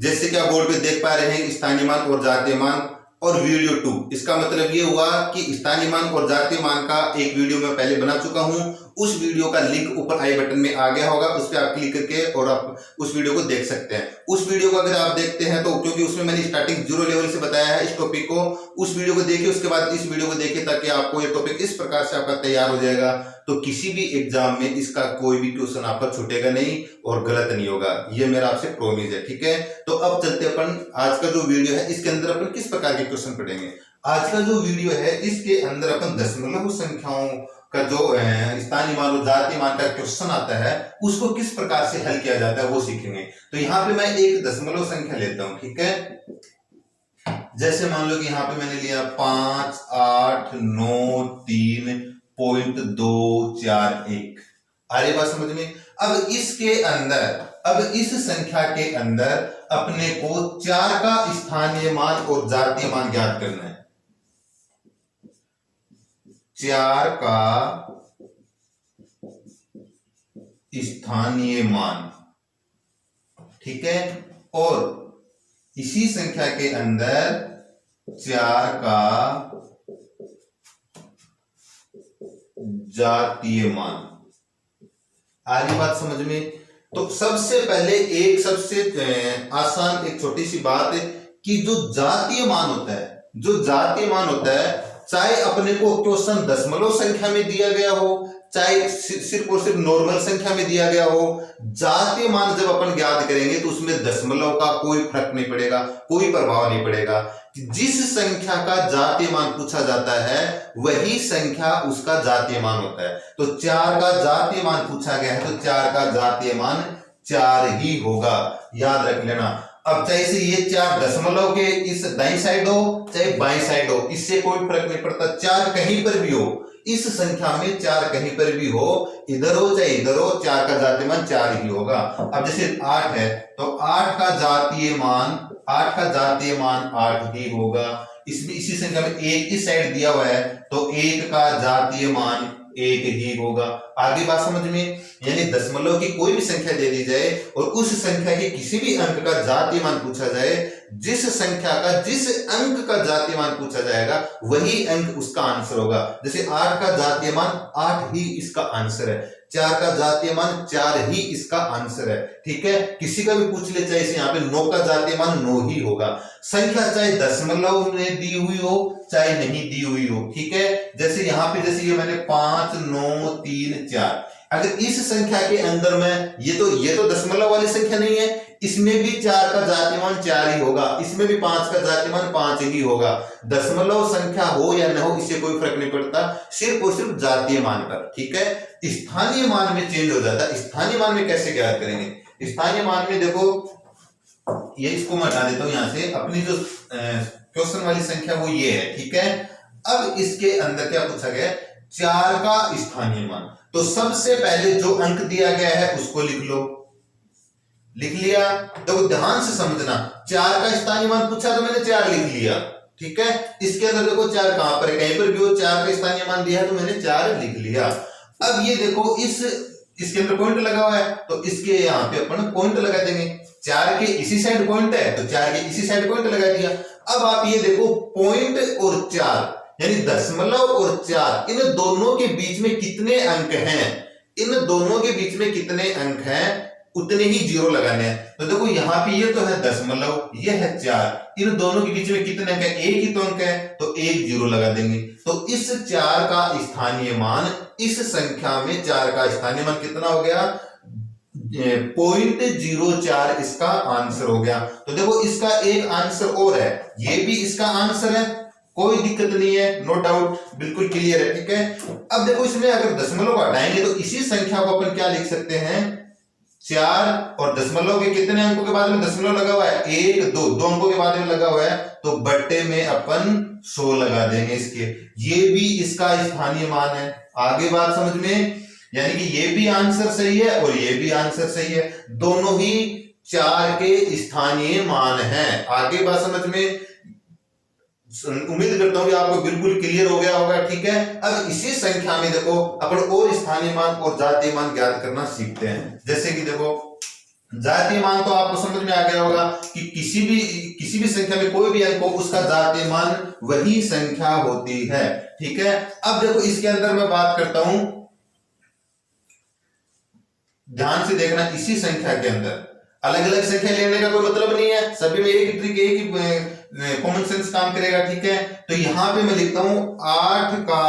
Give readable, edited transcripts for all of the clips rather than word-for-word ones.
जैसे कि आप बोर्ड पे देख पा रहे हैं स्थानीय मान और जातीय मान और वीडियो 2। इसका मतलब ये हुआ कि स्थानीय मान और जातीय मान का एक वीडियो मैं पहले बना चुका हूं। उस वीडियो का लिंक ऊपर आई बटन में आ गया होगा, उस पर आप क्लिक करके और आप उस वीडियो को देख सकते हैं। उस वीडियो को अगर आप देखते हैं तो क्योंकि उसमें मैंने स्टार्टिंग 0 लेवल से बताया है इस टॉपिक को, उस वीडियो को देखिए, उसके बाद इस वीडियो को देखिए, ताकि आपको ये टॉपिक इस प्रकार से आपका तैयार हो जाएगा तो किसी भी एग्जाम में इसका कोई भी क्वेश्चन आपका छूटेगा नहीं और गलत नहीं होगा। ये मेरा आपसे प्रॉमिस है, ठीक है। तो अब चलते अपन आज का जो वीडियो है इसके अंदर अपन किस प्रकार के क्वेश्चन पढ़ेंगे। आज का जो वीडियो है इसके अंदर अपन दशमलव संख्याओं का जो स्थानीय मान और जातीय मान का क्वेश्चन आता है उसको किस प्रकार से हल किया जाता है वो सीखेंगे। तो यहाँ पे मैं एक दशमलव संख्या लेता हूं, ठीक है। जैसे मान लो कि यहाँ पे मैंने लिया 5 8 9 3.241। आ रही बात समझ में। अब इसके अंदर, अब इस संख्या के अंदर अपने को 4 का स्थानीय मान और जातीय मान ज्ञात करना है। 4 का स्थानीय मान, ठीक है। और इसी संख्या के अंदर 4 का जातीय मान। आ रही बात समझ में। तो सबसे पहले एक सबसे आसान एक छोटी सी बात है कि जो जातीय मान होता है, जो जातीय मान होता है, चाहे अपने को क्वेश्चन दशमलव संख्या में दिया गया हो, चाहे सिर्फ और सिर्फ नॉर्मल संख्या में दिया गया हो, जातीय मान जब अपन ज्ञात करेंगे तो उसमें दशमलव का कोई फर्क नहीं पड़ेगा, कोई प्रभाव नहीं पड़ेगा। जिस संख्या का जातीय मान पूछा जाता है वही संख्या उसका जातीय मान होता है। तो 4 का जातीय मान पूछा गया है तो 4 का जातीय मान 4 ही होगा, याद रख लेना। अब चाहे से ये 4 दशमलव के इस दाईं साइड हो चाहे बाईं साइड हो, इससे कोई फर्क नहीं पड़ता। 4 कहीं पर भी हो, इस संख्या में 4 कहीं पर भी हो, इधर हो चाहे इधर हो, 4 का जातीय मान 4 ही होगा। अब जैसे 8 है तो 8 का जातीय मान 8 ही होगा। इसमें इसी संख्या में 1 इस साइड दिया हुआ है तो 1 का जातीय मान 1 ही होगा। आगे बात समझ में। यानी दशमलव की कोई भी संख्या दे दी जाए और उस संख्या के किसी भी अंक का जातीय मान पूछा जाए, जिस संख्या का जिस अंक का जातीय मान पूछा जाएगा वही अंक उसका आंसर होगा। जैसे 8 का जातीय मान 8 ही इसका आंसर है, 4 का जातीय मान 4 ही इसका आंसर है, ठीक है। किसी का भी पूछ ले, चाहे यहाँ पे 9 का जातीय मान 9 ही होगा। संख्या चाहे दशमलव में दी हुई हो चाहे नहीं दी हुई हो, ठीक है। जैसे यहाँ पे जैसे ये मैंने 5 9 3 4, अगर इस संख्या के अंदर में ये तो दशमलव वाली संख्या नहीं है, इसमें भी 4 का जातीय मान 4 ही होगा, इसमें भी 5 का जातीय मान 5 ही होगा। दशमलव संख्या हो या न हो इससे कोई फर्क नहीं पड़ता, सिर्फ और सिर्फ जातीय मान पर, ठीक है। स्थानीय मान में चेंज हो जाता है। स्थानीय मान में कैसे ज्ञात करेंगे। स्थानीय मान में देखो, ये इसको मैं हटा देता हूं यहां से, अपनी जो क्वेश्चन वाली संख्या वो ये है, ठीक है। अब इसके अंदर क्या पूछा गया, 4 का स्थानीय मान। तो सबसे पहले जो अंक दिया गया है उसको लिख लो, लिख लिया। तो ध्यान से समझना, 4 का स्थानीय मान पूछा तो मैंने 4 लिख लिया, ठीक है। इसके अंदर देखो 4 कहां पर है, कहीं पर भी हो, 4 का स्थानीय मान दिया है तो मैंने 4 लिख लिया। अब ये देखो इसके अंदर पॉइंट लगा हुआ है तो इसके यहाँ पे अपन पॉइंट लगा देंगे। 4 के इसी साइड पॉइंट है तो 4 के इसी साइड पॉइंट लगा दिया। अब आप ये देखो पॉइंट और 4 यानी दशमलव और 4, इन दोनों के बीच में कितने अंक हैं, इन दोनों के बीच में कितने अंक हैं उतने ही 0 लगाने हैं। तो देखो यहाँ पे ये तो है दशमलव, ये है 4, इन दोनों के बीच में कितने अंक है, 1 ही तो अंक है तो 1 0 लगा देंगे। तो इस 4 का स्थानीय मान, इस संख्या में 4 का स्थानीय मान कितना हो गया, 0.04 इसका आंसर हो गया। तो देखो इसका एक आंसर और है, ये भी इसका आंसर है, कोई दिक्कत नहीं है, नो डाउट, बिल्कुल क्लियर है, ठीक है। अब देखो इसमें अगर दशमलव हटाएंगे तो इसी संख्या को अपन क्या लिख सकते हैं, 4 और दशमलव के कितने अंकों के बाद में दशमलव लगा हुआ है, 1 2 दो अंकों के बाद में लगा हुआ है तो बट्टे में अपन 100 लगा देंगे इसके। ये भी इसका स्थानीय मान है। आगे बात समझ में। यानी कि ये भी आंसर सही है और ये भी आंसर सही है, दोनों ही 4 के स्थानीय मान हैं। आगे बात समझ में। उम्मीद करता हूं कि आपको बिल्कुल क्लियर हो गया होगा, ठीक है। अब इसी संख्या में देखो अपन और स्थानीय मान और जातीय मान ज्ञात करना सीखते हैं। जैसे कि देखो जातीय मान तो आपको समझ में आ गया होगा कि किसी भी संख्या में कोई भी अंक हो उसका जातीय मान वही संख्या होती है। ठीक है, अब देखो इसके अंदर मैं बात करता हूं, ध्यान से देखना, इसी संख्या के अंदर अलग अलग संख्या लेने का कोई मतलब नहीं है, सभी में एक ही ट्रिक, एक ही कॉमन सेंस काम करेगा। ठीक है, तो यहां पे मैं लिखता हूं 8 का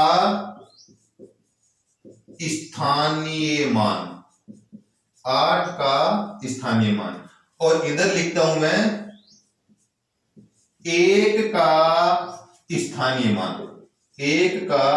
स्थानीय मान, 8 का स्थानीय मान, और इधर लिखता हूं मैं 1 का स्थानीय मान, 1 का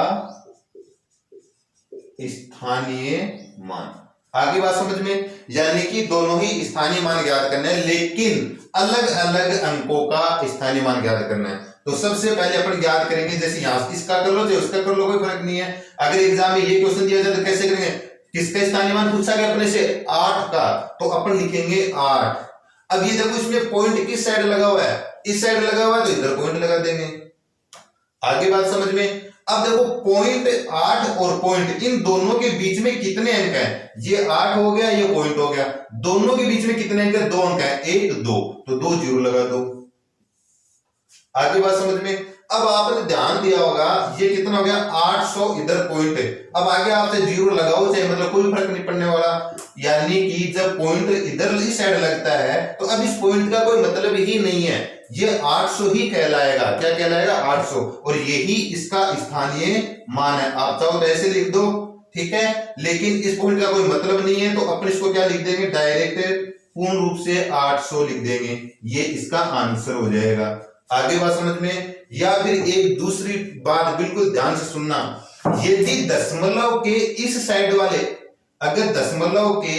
स्थानीय मान। आगे बात समझ में, यानी कि दोनों ही स्थानीय मान ज्ञात करने हैं, लेकिन अलग अलग अंकों का स्थानीय मान ज्ञात करना है। तो सबसे पहले अपन ज्ञात करेंगे, जैसे यहां इसका कर लो चाहे उसका कर लो, कोई फर्क नहीं है। अगर एग्जाम में ये क्वेश्चन दिया जाए तो कैसे करेंगे, किसका स्थानीय मान पूछा गया अपने से, 8 का, तो अपन लिखेंगे 8। अब ये देखो इसमें पॉइंट किस साइड लगा हुआ है, इस साइड लगा हुआ है, तो इधर पॉइंट लगा देंगे। आगे बात समझ में, अब देखो पॉइंट 8 और पॉइंट, इन दोनों के बीच में कितने अंक हैं, ये 8 हो गया, ये पॉइंट हो गया, दोनों के बीच में कितने अंक है, 2 अंक है, 1 2, तो 2 जीरो लगा दो। आगे बात समझ में, अब आपने ध्यान दिया होगा ये कितना हो गया 800, इधर पॉइंट है, अब आगे आपसे जीरो लगाओ चाहे, मतलब कोई फर्क नहीं पड़ने वाला, यानी कि जब पॉइंट इधर इस साइड लगता है तो अब इस पॉइंट का कोई मतलब ही नहीं है, ये 800 ही कहलाएगा। क्या कहलाएगा, 800, और यही इसका स्थानीय मान है। आप चाहो तो ऐसे लिख दो, ठीक है, लेकिन इस पॉइंट का कोई मतलब नहीं है, तो अपन इसको क्या लिख देंगे, डायरेक्ट पूर्ण रूप से 800 लिख देंगे, ये इसका आंसर हो जाएगा। आगे बात समझ में, या फिर एक दूसरी बात बिल्कुल ध्यान से सुनना, यदि दशमलव के इस साइड वाले, अगर दशमलव के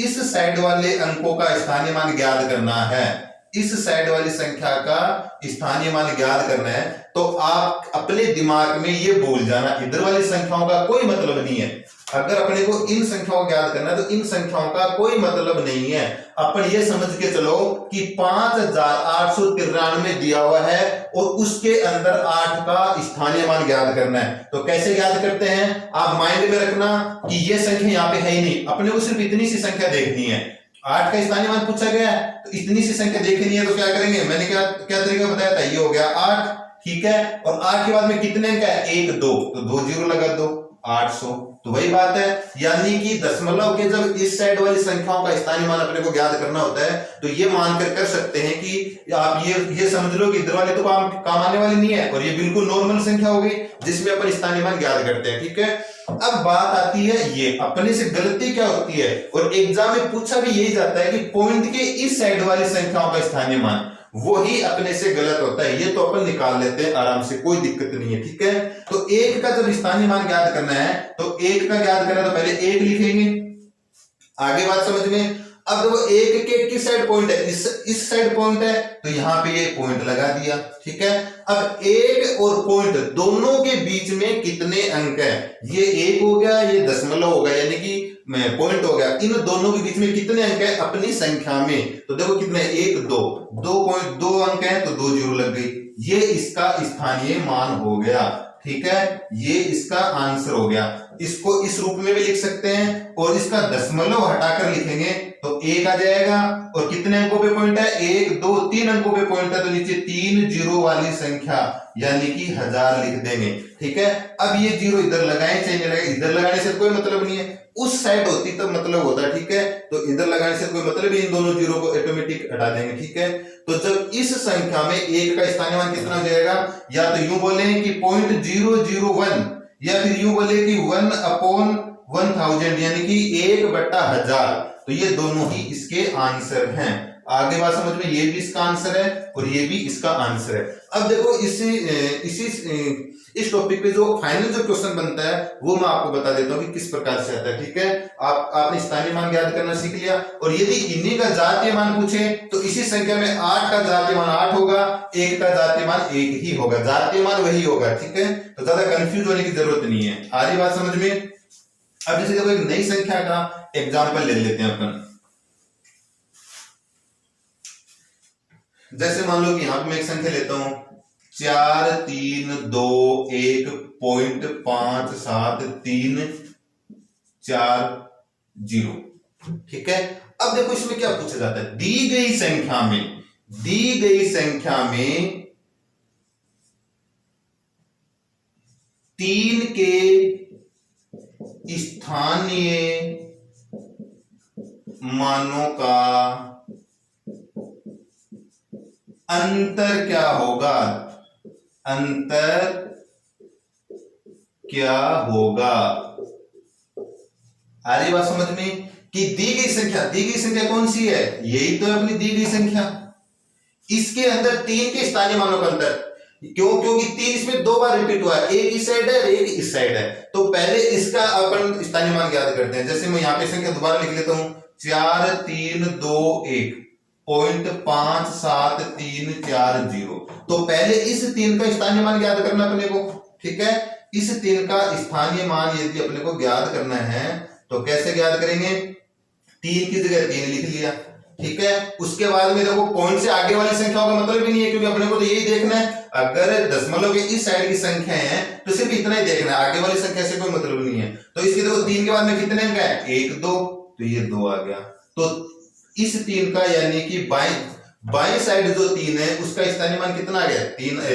इस साइड वाले अंकों का स्थानीय मान ज्ञात करना है, इस साइड वाली संख्या का स्थानीय मान ज्ञात करना है, तो आप अपने दिमाग में ये भूल जाना, इधर वाली संख्याओं का कोई मतलब नहीं है। अगर अपने को इन संख्याओं को ज्ञात करना है तो इन संख्याओं का कोई मतलब नहीं है। अपन ये समझ के चलो कि 5893 दिया हुआ है और उसके अंदर 8 का स्थानीय मान ज्ञात करना है, तो कैसे ज्ञात करते हैं, आप माइंड में रखना कि ये संख्या यहाँ पे है ही नहीं, अपने को सिर्फ इतनी सी संख्या देखनी है। 8 का स्थानीय मान पूछा गया है तो इतनी सी संख्या देखनी है, तो क्या करेंगे, मैंने क्या क्या तरीका बताया था, ये हो गया 8, ठीक है, और 8 के बाद में कितने अंक है, 1 2, तो 2 जीरो लगा दो, 800। तो वही बात है, यानी कि दशमलव के जब इस साइड वाली संख्याओं का स्थानीय मान अपने को ज्ञात करना होता है, तो ये मानकर कर सकते हैं कि आप ये समझ लो कि इधर वाले तो काम आने वाली नहीं है, और ये बिल्कुल नॉर्मल संख्या हो गई जिसमें अपन स्थानीय मान ज्ञात करते हैं। ठीक है, अब बात आती है ये अपने से गलती क्या होती है, और एग्जाम में पूछा भी यही जाता है कि पॉइंट के इस साइड वाली संख्याओं का स्थानीय मान वो ही अपने से गलत होता है, ये तो अपन निकाल लेते हैं आराम से, कोई दिक्कत नहीं है। ठीक है, तो 1 का जब स्थानीय मान ज्ञात करना है तो 1 का ज्ञात करना, तो पहले 1 लिखेंगे। आगे बात समझ में, अब वो 1 के किस साइड पॉइंट है, इस साइड पॉइंट है, तो यहां पे ये पॉइंट लगा दिया। ठीक है, अब 1 और पॉइंट दोनों के बीच में कितने अंक है, ये 1 हो गया, ये दशमलव हो गया, यानी कि पॉइंट हो गया, इन दोनों के बीच में कितने अंक है अपनी संख्या में, तो देखो कितने, 1 2, 2 अंक है, तो 2 जीरो लग गई, ये इसका स्थानीय मान हो गया। ठीक है, ये इसका आंसर हो गया। इसको इस रूप में भी लिख सकते हैं, और इसका दशमलव हटाकर लिखेंगे तो 1 आ जाएगा, और कितने अंकों पे पॉइंट है, 1 2 3 अंकों पे पॉइंट है, तो नीचे 3 जीरो वाली संख्या यानी कि 1000 लिख देंगे। ठीक है, अब ये जीरो इधर लगाए चाहे नहीं लगाए, इधर लगाने से कोई मतलब नहीं है, उस साइड होती तब मतलब होता है। ठीक है, तो इधर लगाने से कोई मतलब नहीं, इन दोनों जीरो को ऑटोमेटिक हटा देंगे। ठीक है, तो जब इस संख्या में 1 का स्थानीय मान कितना हो जाएगा, या तो यूं बोले कि 0.001, या फिर यूं बोले कि 1/1000, यानी कि 1/1000, तो ये दोनों ही इसके आंसर हैं। आगे बात समझ में, ये भी इसका आंसर है और ये भी इसका आंसर है। अब देखो इस टॉपिक पे जो फाइनल जो क्वेश्चन बनता है वो मैं आपको बता देता हूँ कि किस प्रकार से आता है। ठीक है, आपने स्थानीय मान ज्ञात करना सीख लिया, और यदि इन्हीं का जातीय मान पूछे तो इसी संख्या में 8 का जातीय मान 8 होगा, 1 का जातीय मान 1 ही होगा, जातीय मान वही होगा। ठीक है, तो ज्यादा कंफ्यूज होने की जरूरत नहीं है। आ रही बात समझ में। अब जैसे देखो एक नई संख्या का एग्जाम्पल ले लेते हैं अपन, जैसे मान लो कि यहां पर मैं एक संख्या लेता हूं 4321.5730। ठीक है, अब देखो इसमें क्या पूछा जाता है, दी गई संख्या में 3 के स्थानीय मानों का अंतर क्या होगा, अंतर क्या होगा। आ रही बात समझ में कि दी गई संख्या कौन सी है, यही तो है अपनी दी गई संख्या। इसके अंदर 3 के स्थानीय मानों का अंतर, क्योंकि 3 इसमें 2 बार रिपीट हुआ है, एक इस साइड है एक इस साइड है। तो पहले इसका अपन स्थानीय मान ज्ञात करते हैं। जैसे मैं यहां पे संख्या दोबारा लिख लेता हूं, 4 3 2 1 0.5730। तो पहले इस 3 का स्थानीय मान ज्ञात करना अपने को, ठीक है। इस 3 का स्थानीय मान यदि अपने को ज्ञात करना है तो कैसे ज्ञात करेंगे, 3 की जगह 3 लिख लिया, ठीक है। उसके बाद में देखो पॉइंट से आगे वाली संख्याओं का मतलब ही नहीं है, क्योंकि अपने को तो यही देखना है, अगर दशमलव के इस साइड की संख्या है तो सिर्फ इतना ही देखना है, आगे वाली संख्या से कोई मतलब नहीं है। तो इसके देखो 3 के बाद में कितने अंक है, 1 2, तो ये 2 आ गया। तो इस 3 का यानी कि बाई साइड जो 3 है उसका स्थानीय मान कितना आ गया,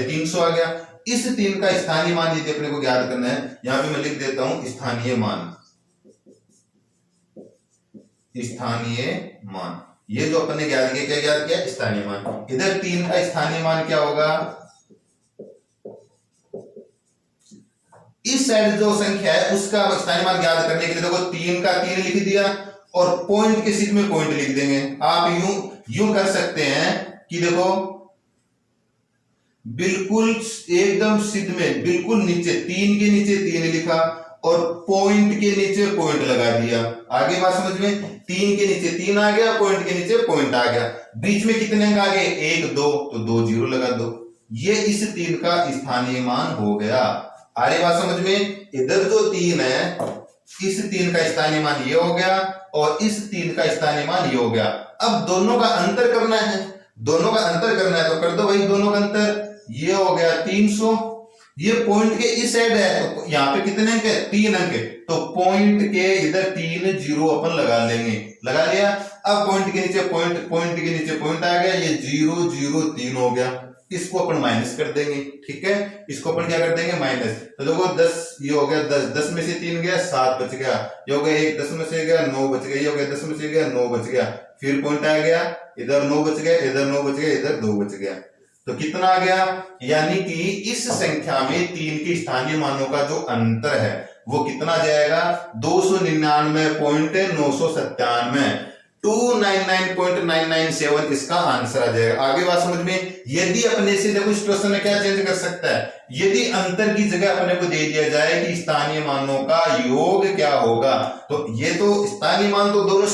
300 आ गया। इस 3 का स्थानीय मान यदि अपने को ज्ञात करना है, यहां पे मैं लिख देता हूं स्थानीय मान, ये जो अपन ने ज्ञात किया, क्या ज्ञात किया, स्थानीय मान। इधर 3 का स्थानीय मान क्या होगा, इस साइड जो संख्या है उसका स्थानीय मान ज्ञात करने के लिए देखो 3 का 3 लिख दिया और पॉइंट के सीध में पॉइंट लिख देंगे। आप यूं कर सकते हैं कि देखो बिल्कुल एकदम सिद्ध में बिल्कुल नीचे 3 के नीचे 3 लिखा और पॉइंट के नीचे पॉइंट लगा दिया। आगे बात समझ में, 3 के नीचे 3 आ गया, पॉइंट के नीचे पॉइंट आ गया, बीच में कितने अंक आ गए, 1 2, तो 2 जीरो लगा दो। ये इस 3 का स्थानीय मान हो गया। आ रही बात समझ में, इधर जो 3 है इस 3 का स्थानीय मान ये हो गया और इस 3 का स्थानीय मान ये हो गया। अब दोनों का अंतर करना है, तो कर दो भाई दोनों का अंतर। ये हो गया 300, ये पॉइंट के इस साइड है तो यहाँ पे कितने अंक है, 3 अंक है, तो पॉइंट के इधर 3 जीरो अपन लगा लेंगे, लगा लिया। अब पॉइंट के नीचे पॉइंट आ गया, ये 0 0 3 हो गया, इसको अपन माइनस कर देंगे, ठीक है। इसको अपन क्या कर देंगे, माइनस। तो देखो 10 ये हो गया 10 में से 3 गया 7 बच गया, ये हो गया 1 10 में से गया 9 बच गया, ये हो गया 10 में से गया 9 बच गया, फिर पॉइंट आ गया, इधर 9 बच गया, इधर 9 बच गया, इधर 2 बच गया। तो कितना आ गया, यानी कि इस संख्या में 3 के स्थानीय मानों का जो अंतर है वो कितना जाएगा, 299.997, 299.997 इसका आंसर आ जाएगा। आगे बात समझ में, यदि अपने से देखो इस क्वेश्चन में क्या चेंज कर सकता है, यदि अंतर की जगह अपने को दे दिया जाए कि स्थानीय मानों का योग क्या होगा, तो ये तो स्थानीय मान तो दोनों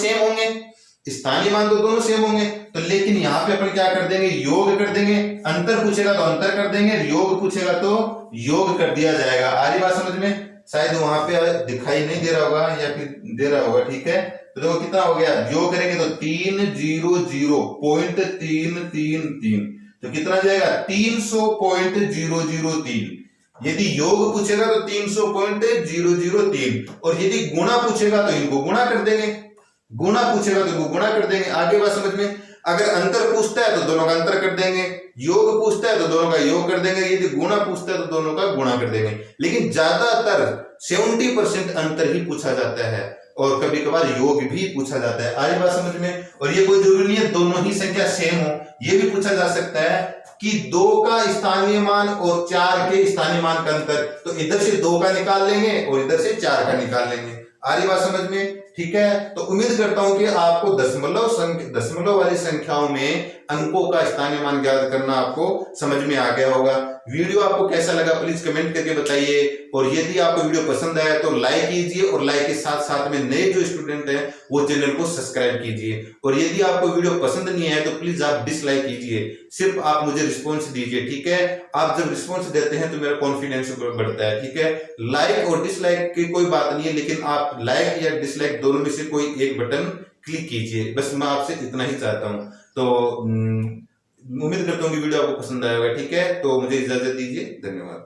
सेम होंगे, तो लेकिन यहाँ पे अपन क्या कर देंगे, योग कर देंगे। अंतर पूछेगा तो अंतर कर देंगे, योग पूछेगा तो योग कर दिया जाएगा। आ रही बात समझ में, शायद वहां पे दिखाई नहीं दे रहा होगा या फिर दे रहा होगा, ठीक है। तो देखो कितना हो गया, योग करेंगे तो 300.333, तो कितना जाएगा 300.003। यदि योग पूछेगा तो 300.003 और यदि गुणा पूछेगा तो इनको गुणा कर देंगे, आगे बात समझ में। अगर अंतर पूछता है तो दोनों का अंतर कर देंगे, योग पूछता है तो दोनों का योग कर देंगे, यदि गुणा पूछता है तो दोनों का गुणा कर देंगे। लेकिन ज्यादातर 70% अंतर ही पूछा जाता है और कभी कभार योग भी पूछा जाता है। आगे बात समझ में। और ये कोई जरूरी नहीं है दोनों ही संख्या सेम हो, ये भी पूछा जा सकता है कि 2 का स्थानीय मान और 4 के स्थानीय मान का अंतर, तो इधर से 2 का निकाल लेंगे और इधर से 4 का निकाल लेंगे। आ रही बात समझ में, ठीक है। तो उम्मीद करता हूं कि आपको दशमलव वाली संख्याओं में अंकों का स्थानीय मान ज्ञात करना आपको समझ में आ गया होगा। वीडियो आपको कैसा लगा प्लीज कमेंट करके बताइए, और यदि आपको वीडियो पसंद आया तो लाइक कीजिए, और लाइक के साथ साथ में नए जो स्टूडेंट हैं वो चैनल को सब्सक्राइब कीजिए। और यदि आपको वीडियो पसंद नहीं है तो प्लीज आप डिसलाइक कीजिए, सिर्फ आप मुझे रिस्पॉन्स दीजिए, ठीक है। आप जब रिस्पॉन्स देते हैं तो मेरा कॉन्फिडेंस बढ़ता है, ठीक है। लाइक और डिसलाइक की कोई बात नहीं है, लेकिन आप लाइक या डिसलाइक दोनों में से कोई एक बटन क्लिक कीजिए, बस मैं आपसे इतना ही चाहता हूं। तो उम्मीद करता हूं कि वीडियो आपको पसंद आएगा, ठीक है। तो मुझे इजाजत दीजिए, धन्यवाद।